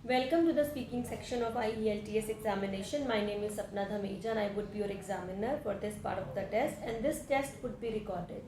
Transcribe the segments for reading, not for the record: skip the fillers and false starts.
Welcome to the speaking section of IELTS examination. My name is Sapna Dhameja and I would be your examiner for this part of the test, and this test would be recorded.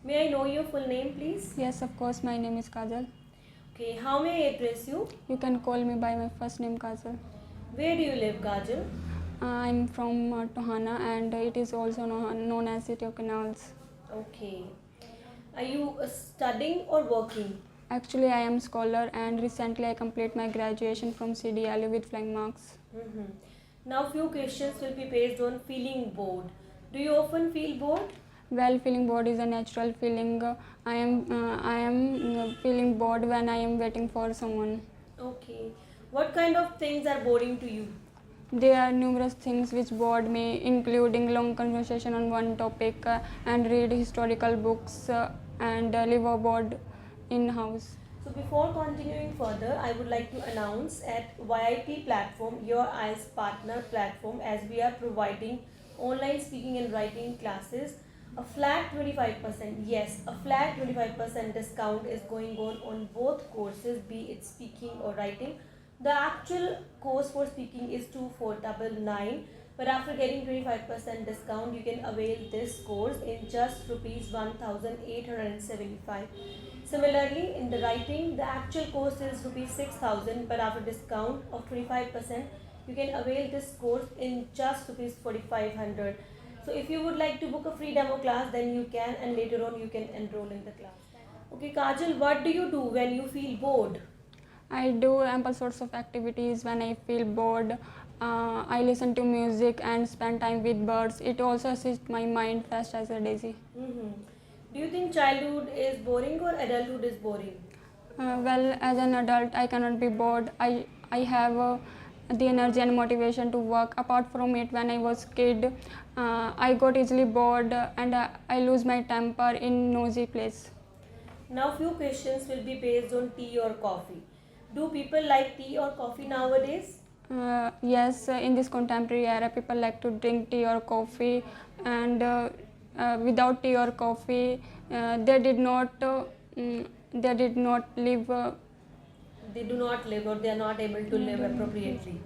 May I know your full name, please? Yes, of course. My name is Kajal. Okay, how may I address you? You can call me by my first name, Kajal. Where do you live, Kajal? I'm from Tohana, and it is also known as City of Canals. Okay. Are you studying or working? Actually, I am scholar, and recently I complete my graduation from CDLU with flying marks. Now, few questions will be based on feeling bored. Do you often feel bored? Well, feeling bored is a natural feeling. I am feeling bored when I am waiting for someone. Okay. What kind of things are boring to you? There are numerous things which bored me, including long conversation on one topic and read historical books and live abroad in house. So before continuing further, I would like to announce at YIP platform, your eyes partner platform, as we are providing online speaking and writing classes, a flat 25%, yes, a flat 25% discount is going on both courses, be it speaking or writing. The actual course for speaking is 2499, but after getting 25% discount, you can avail this course in just rupees 1875. Similarly, in the writing, the actual cost is rupees 6000, but after discount of 25%, you can avail this course in just rupees 4500. So if you would like to book a free demo class, then you can, and later on you can enroll in the class. Okay, Kajal, what do you do when you feel bored? I do ample sorts of activities when I feel bored. I listen to music and spend time with birds. It also assists my mind fast as a daisy. Do you think childhood is boring or adulthood is boring? Well, as an adult, I cannot be bored. I have the energy and motivation to work. Apart from it, when I was kid, I got easily bored and I lose my temper in noisy place. Now few questions will be based on tea or coffee. Do people like tea or coffee nowadays? Yes, in this contemporary era, people like to drink tea or coffee, and without tea or coffee, they did not live. They do not live or they are not able to live appropriately.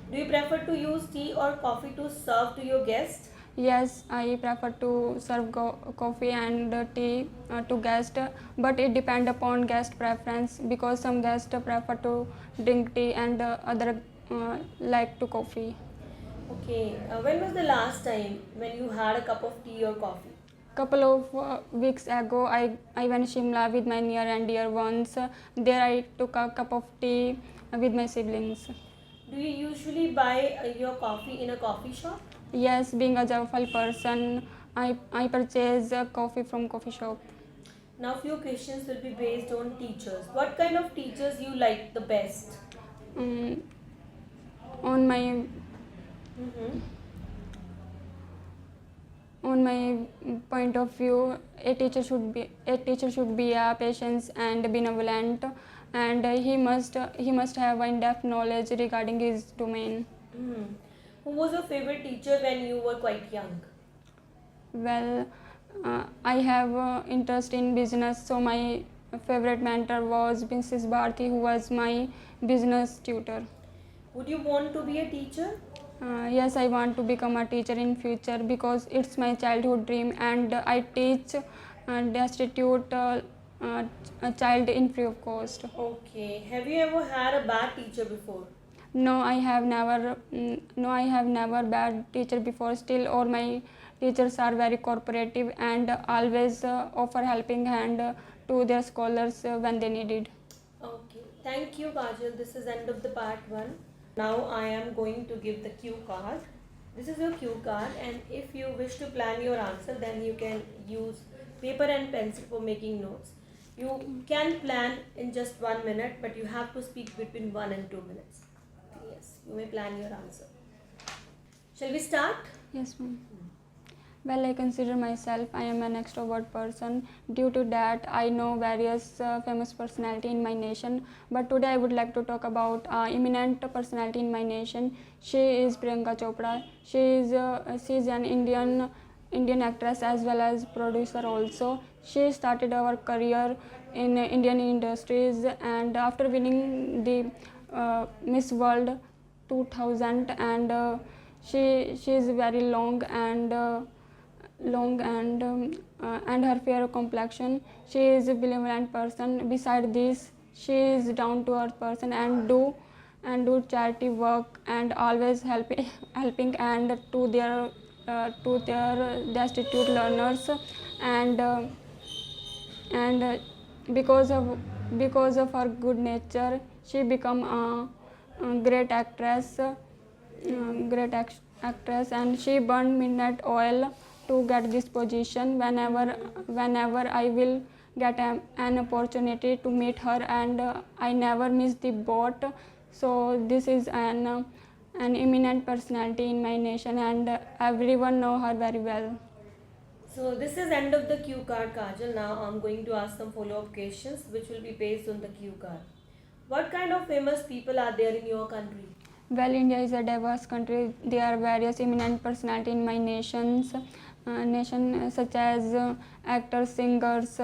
Do you prefer to use tea or coffee to serve to your guests? Yes, I prefer to serve coffee and tea to guests, but it depends upon guest preference because some guests prefer to drink tea and other like to coffee. Okay, when was the last time when you had a cup of tea or coffee? Couple of weeks ago, I went Shimla with my near and dear ones. There I took a cup of tea with my siblings. Do you usually buy your coffee in a coffee shop? Yes, being a joyful person, I purchase coffee from coffee shop. Now few questions will be based on teachers. What kind of teachers you like the best? Um, on my on my point of view, a teacher should be a patient and benevolent, and he must have in-depth knowledge regarding his domain. Who was your favorite teacher when you were quite young? Well, I have interest in business, so my favorite mentor was Mrs. Bharti, who was my business tutor. Would you want to be a teacher? Yes, I want to become a teacher in future because it's my childhood dream, and I teach destitute a child in free of cost. Okay. Have you ever had a bad teacher before? No, I have never. No, I have never bad teacher before. Still, all my teachers are very cooperative and always offer helping hand to their scholars when they need it. Okay. Thank you, Kajal. This is end of the part 1. Now I am going to give the cue card. This is your cue card, and if you wish to plan your answer, then you can use paper and pencil for making notes. You can plan in just 1 minute, but you have to speak between 1 and 2 minutes. Yes, you may plan your answer. Shall we start? Yes, ma'am. Well, I consider myself I am an extrovert person. Due to that, I know various famous personality in my nation. But today I would like to talk about eminent personality in my nation. She is Priyanka Chopra. She is an Indian actress as well as producer also. She started her career in Indian industries, and after winning the Miss World 2000, and she is very long and and her fair complexion. She is a benevolent person. Beside this, she is down to earth person and do charity work and always helping and to their destitute learners, and and because of her good nature, she become a great actress, actress, and she burned midnight oil to get this position. Whenever I will get an opportunity to meet her, and I never miss the boat. So this is an eminent personality in my nation, and everyone know her very well. So this is end of the cue card, Kajal. Now I'm going to ask some follow-up questions which will be based on the cue card. What kind of famous people are there in your country? Well, India is a diverse country. There are various eminent personalities in my nation, such as actors, singers,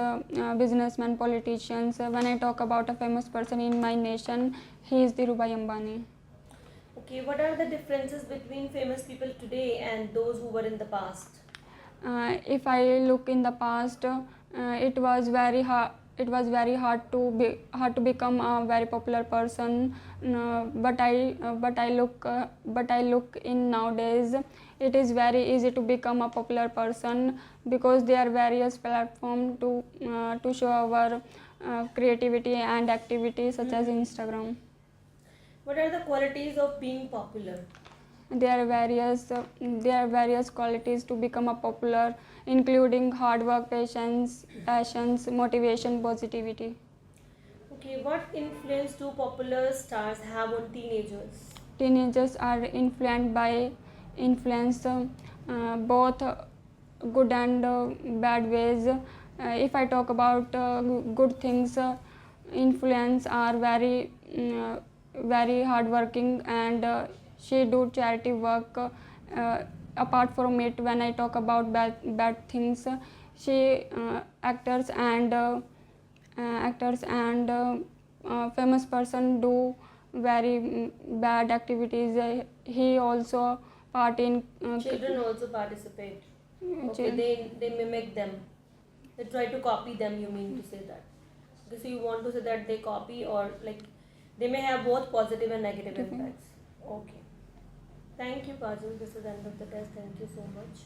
businessmen, politicians. When I talk about a famous person in my nation, he is Dhirubhai Ambani. Okay, what are the differences between famous people today and those who were in the past? If I look in the past, it was very hard. It was very hard to become a very popular person. But I look in nowadays. It is very easy to become a popular person because there are various platforms to show our creativity and activity, such as Instagram. What are the qualities of being popular? There are various qualities to become a popular, including hard work, passions, motivation, positivity. Okay, what influence do popular stars have on teenagers? Teenagers are influenced both good and bad ways. If I talk about good things, influence are very hardworking, and she do charity work. Apart from it, when I talk about bad things, she actors and famous person do very bad activities. He also part in Children also participate. Okay, they mimic them. They try to copy them, you mean to say that? Okay, so you want to say that they copy, or like they may have both positive and negative impacts. Okay. Thank you, Kajal. This is the end of the test. Thank you so much.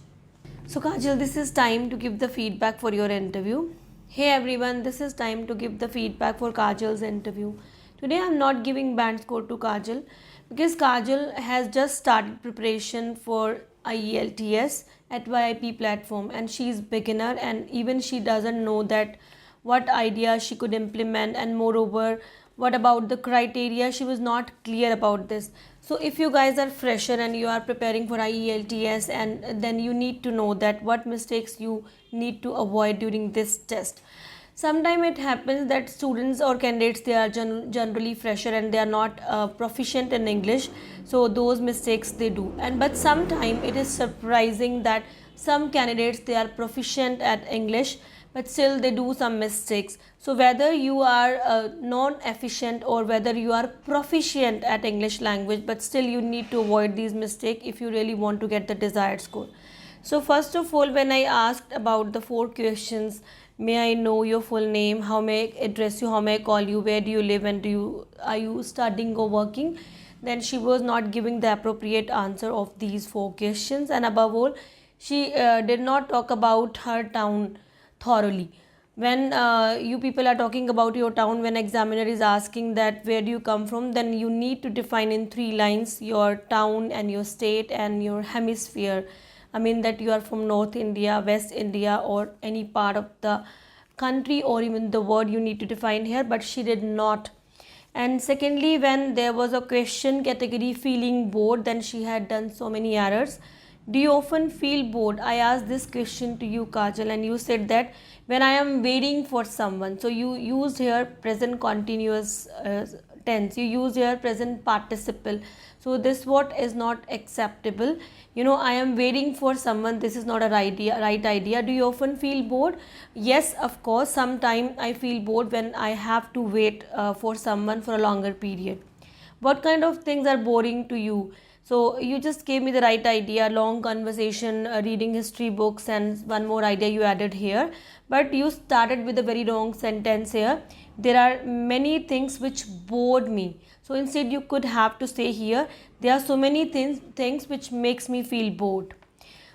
So, Kajal, this is time to give the feedback for your interview. Hey everyone, this is time to give the feedback for Kajal's interview. Today I am not giving band score to Kajal because Kajal has just started preparation for IELTS at YIP platform, and she is beginner, and even she doesn't know that what idea she could implement, and moreover what about the criteria. She was not clear about this. So if you guys are fresher and you are preparing for IELTS, and then you need to know that what mistakes you need to avoid during this test. Sometimes it happens that students or candidates, they are generally fresher and they are not proficient in English, so those mistakes they do. And but sometimes it is surprising that some candidates, they are proficient at English but still they do some mistakes. So whether you are non-efficient or whether you are proficient at English language, but still you need to avoid these mistakes if you really want to get the desired score. So first of all, when I asked about the 4 questions, may I know your full name, how may I address you, how may I call you, where do you live, and are you studying or working, then she was not giving the appropriate answer of these 4 questions. And above all, she did not talk about her town thoroughly. When you people are talking about your town, when examiner is asking that where do you come from, then you need to define in 3 lines your town and your state and your hemisphere. I mean that you are from North India, West India, or any part of the country, or even the word you need to define here, but she did not. And secondly, when there was a question category feeling bored, then she had done so many errors. Do you often feel bored? I asked this question to you, Kajal, and you said that when I am waiting for someone. So you used here present continuous tense. You used here present participle. So this what is not acceptable. You know, I am waiting for someone. This is not a right idea. Do you often feel bored? Yes, of course. Sometimes I feel bored when I have to wait for someone for a longer period. What kind of things are boring to you? So you just gave me the right idea, long conversation, reading history books, and one more idea you added here. But you started with a very wrong sentence here. There are many things which bored me. So instead you could have to say here, there are so many things which makes me feel bored.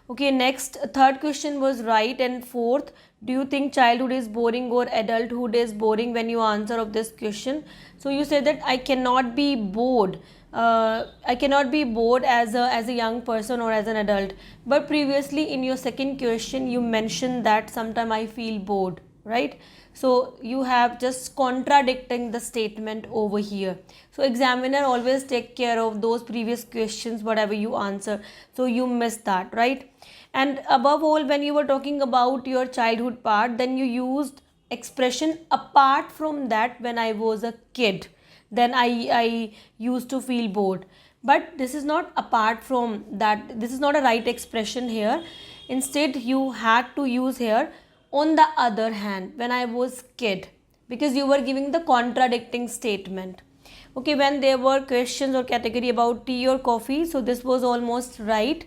Okay, next, third question was right, and fourth, do you think childhood is boring or adulthood is boring when you answer of this question? So you said that I cannot be bored. I cannot be bored as a young person or as an adult. But previously in your second question, you mentioned that sometime I feel bored, right? So you have just contradicting the statement over here. So examiner always take care of those previous questions whatever you answer. So you missed that, right? And above all, when you were talking about your childhood part, then you used expression apart from that when I was a kid, then I used to feel bored. But this is not apart from that, this is not a right expression here. Instead you had to use here on the other hand when I was kid, because you were giving the contradicting statement. Okay, when there were questions or category about tea or coffee, so this was almost right.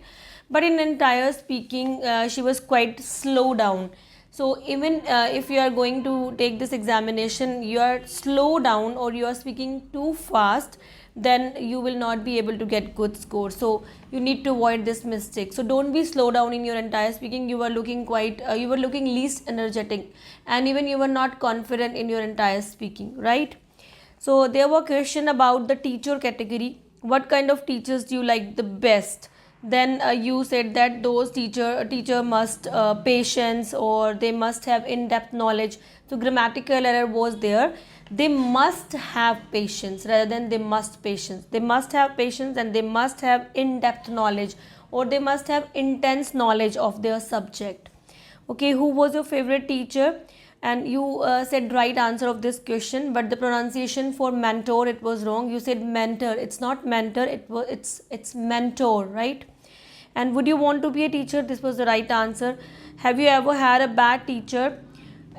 But in entire speaking, she was quite slow down. So even if you are going to take this examination, you are slow down or you are speaking too fast, then you will not be able to get good score. So you need to avoid this mistake. So don't be slow down in your entire speaking. You were looking you were looking least energetic, and even you were not confident in your entire speaking, right? So there were question about the teacher category. What kind of teachers do you like the best? Then you said that those teacher must patience, or they must have in-depth knowledge. So grammatical error was there. They must have patience rather than they must patience. They must have patience and they must have in-depth knowledge, or they must have intense knowledge of their subject. Okay, who was your favorite teacher? And you said right answer of this question, but the pronunciation for mentor, it was wrong. You said mentor. It's not mentor, it's mentor, right? And would you want to be a teacher? This was the right answer. Have you ever had a bad teacher?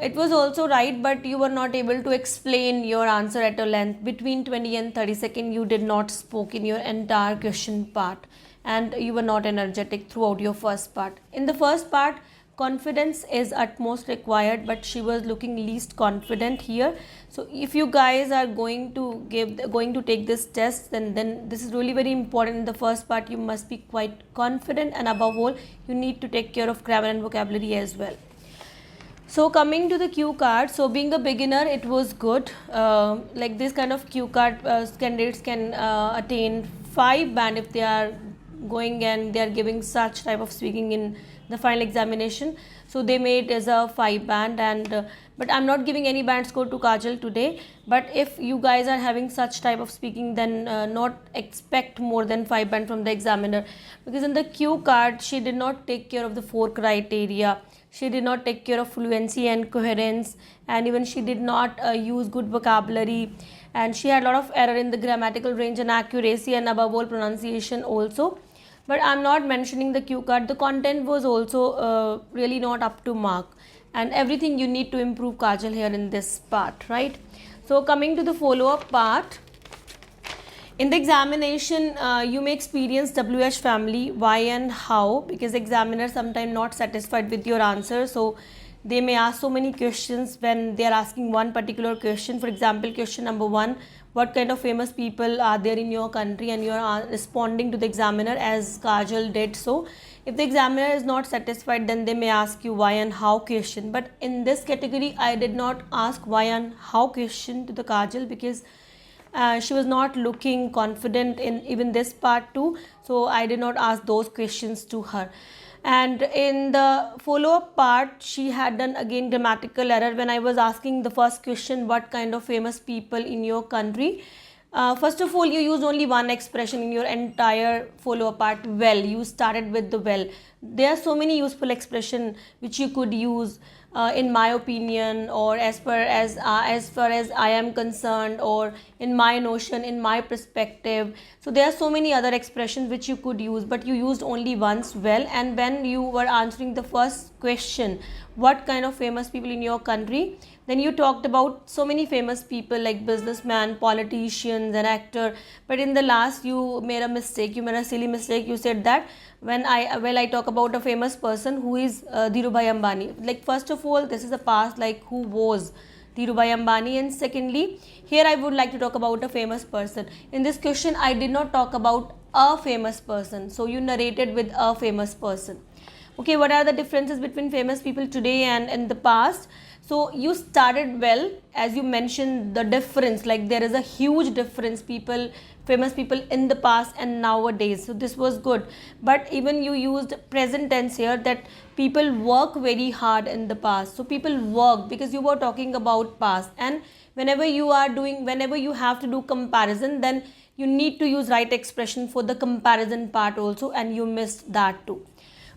It was also right, but you were not able to explain your answer at a length. Between 20 and 30 seconds, you did not spoke in your entire question part, and you were not energetic throughout your first part. In the first part, confidence is utmost required, but she was looking least confident here. So if you guys are going to take this test, then this is really very important. In the first part, you must be quite confident, and above all, you need to take care of grammar and vocabulary as well. So coming to the cue card, so being a beginner, it was good. Like this kind of cue card, candidates can attain 5 band if they are going and they are giving such type of speaking in the final examination. So they made as a 5 band, and but I'm not giving any band score to Kajal today. But if you guys are having such type of speaking, then not expect more than 5 band from the examiner, because in the cue card she did not take care of the 4 criteria. She did not take care of fluency and coherence, and even she did not use good vocabulary, and she had a lot of error in the grammatical range and accuracy, and above all pronunciation also. But I'm not mentioning the cue card. The content was also really not up to mark, and everything you need to improve, Kajal, here in this part, right? So coming to the follow-up part. In the examination, you may experience WH family, why and how, because examiners sometimes not satisfied with your answer. So they may ask so many questions when they are asking one particular question. For example, question number 1, what kind of famous people are there in your country, and you are responding to the examiner as Kajal did. So if the examiner is not satisfied, then they may ask you why and how question. But in this category, I did not ask why and how question to the Kajal, because she was not looking confident in even this part too. So I did not ask those questions to her. And in the follow-up part, she had done again grammatical error when I was asking the first question, what kind of famous people in your country. First of all, you used only one expression in your entire follow-up part, well. You started with the well. There are so many useful expressions which you could use, in my opinion, or as far as I am concerned, or in my notion, in my perspective. So there are so many other expressions which you could use, but you used only once, well. And when you were answering the first question, what kind of famous people in your country. Then you talked about so many famous people like businessmen, politicians and actor. But in the last you made a mistake, you made a silly mistake. You said that when I talk about a famous person who is Dhirubhai Ambani. Like first of all, this is a past, like who was Dhirubhai Ambani, and secondly, here I would like to talk about a famous person. In this question, I did not talk about a famous person. So you narrated with a famous person. Okay, what are the differences between famous people today and in the past? So you started well, as you mentioned the difference, like there is a huge difference, famous people in the past and nowadays. So this was good. But even you used present tense here, that people work very hard in the past. So people work, because you were talking about past, and whenever you have to do comparison, then you need to use right expression for the comparison part also, and you missed that too.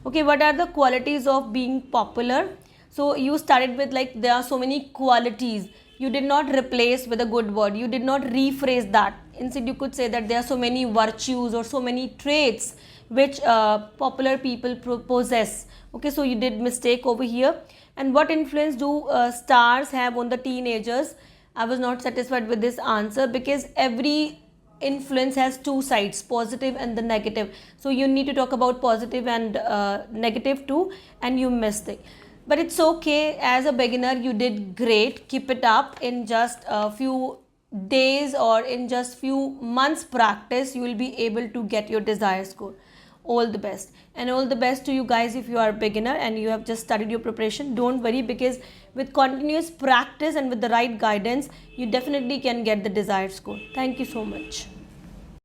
Okay, what are the qualities of being popular? So you started with like there are so many qualities. You did not replace with a good word. You did not rephrase that. Instead, you could say that there are so many virtues or so many traits which popular people possess. Okay, so you did mistake over here. And what influence do stars have on the teenagers? I was not satisfied with this answer, because every influence has two sides, positive and the negative. So you need to talk about positive and negative too, and you missed it. But it's okay, as a beginner you did great. Keep it up. In just a few days or in just few months practice, you will be able to get your desired score. All the best, and all the best to you guys. If you are a beginner and you have just started your preparation, don't worry, because with continuous practice and with the right guidance, you definitely can get the desired score. Thank you so much.